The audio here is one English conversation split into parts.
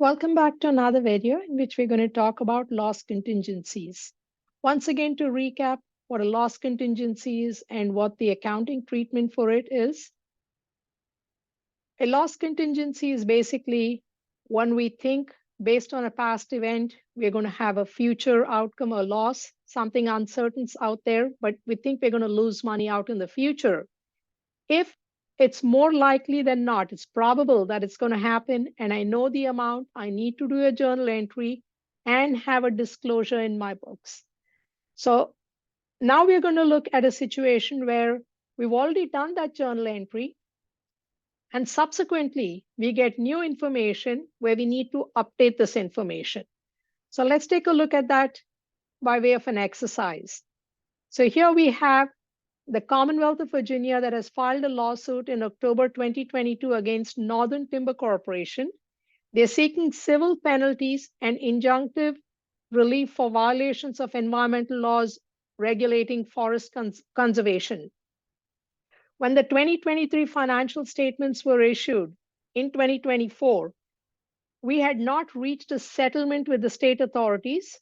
Welcome back to another video in which we're going to talk about loss contingencies. Once again, to recap what a loss contingency is and what the accounting treatment for it is. A loss contingency is basically when we think based on a past event, we're going to have a future outcome or loss, something uncertain's out there, but we think we're going to lose money out in the future. If it's more likely than not, it's probable that it's going to happen, and I know the amount, I need to do a journal entry and have a disclosure in my books. So now we're going to look at a situation where we've already done that journal entry, and subsequently we get new information where we need to update this information. So let's take a look at that by way of an exercise. So here we have the Commonwealth of Virginia that has filed a lawsuit in October 2022 against Northern Timber Corporation. They're seeking civil penalties and injunctive relief for violations of environmental laws regulating forest conservation. When the 2023 financial statements were issued in 2024, we had not reached a settlement with the state authorities,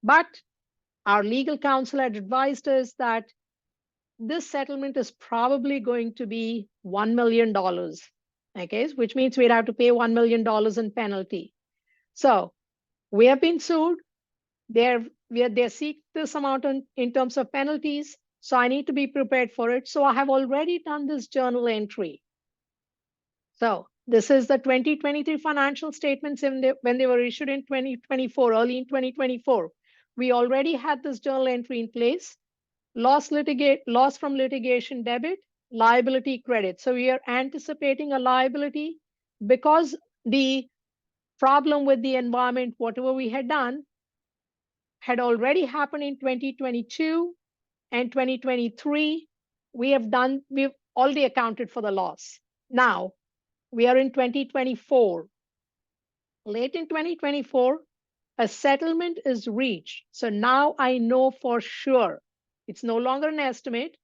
but our legal counsel had advised us that this settlement is probably going to be $1 million, okay, which means we'd have to pay $1 million in penalty. So we have been sued. They seek this amount in terms of penalties. So I need to be prepared for it. So I have already done this journal entry. So this is the 2023 financial statements when they were issued in 2024, early in 2024. We already had this journal entry in place. Loss from litigation debit, liability credit. So we are anticipating a liability because the problem with the environment, whatever we had done, had already happened in 2022 and 2023. We've already accounted for the loss. Now we are in 2024. Late in 2024, a settlement is reached. So now I know for sure it's no longer an estimate.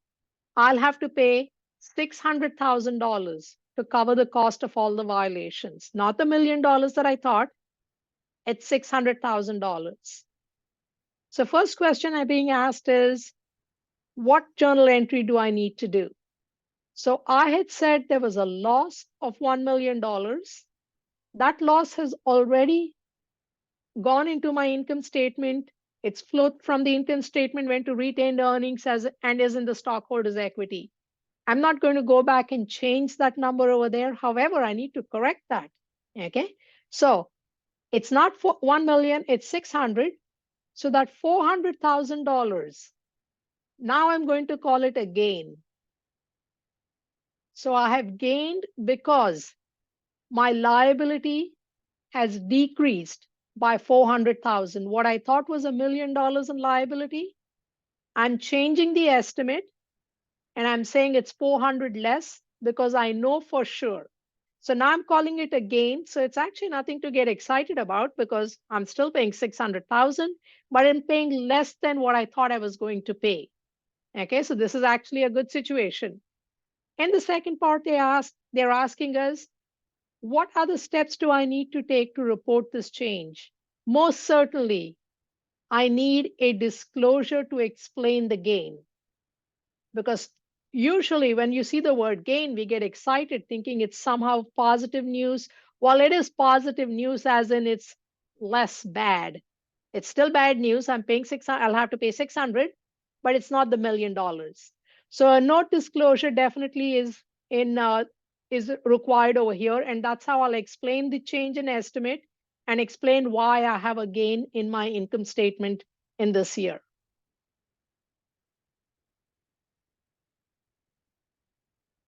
I'll have to pay $600,000 to cover the cost of all the violations, not the $1 million that I thought. It's $600,000. So first question I'm being asked is, what journal entry do I need to do? So I had said there was a loss of $1 million. That loss has already gone into my income statement. It's flowed from the income statement, went to retained earnings and is in the stockholders' equity. I'm not going to go back and change that number over there. However, I need to correct that. Okay. So it's not for 1 million, it's 600. So that $400,000, now I'm going to call it a gain. So I have gained because my liability has decreased by 400,000. What I thought was $1 million in liability, I'm changing the estimate and I'm saying it's 400 less because I know for sure. So now I'm calling it a gain. So it's actually nothing to get excited about because I'm still paying 600,000, but I'm paying less than what I thought I was going to pay. Okay, so this is actually a good situation. And the second part they're asking us, what other steps do I need to take to report this change? Most certainly, I need a disclosure to explain the gain. Because usually when you see the word gain, we get excited thinking it's somehow positive news. Well, it is positive news as in it's less bad. It's still bad news. I'm paying 600, I'll have to pay 600, but it's not the $1 million. So a note disclosure definitely is required over here. And that's how I'll explain the change in estimate and explain why I have a gain in my income statement in this year.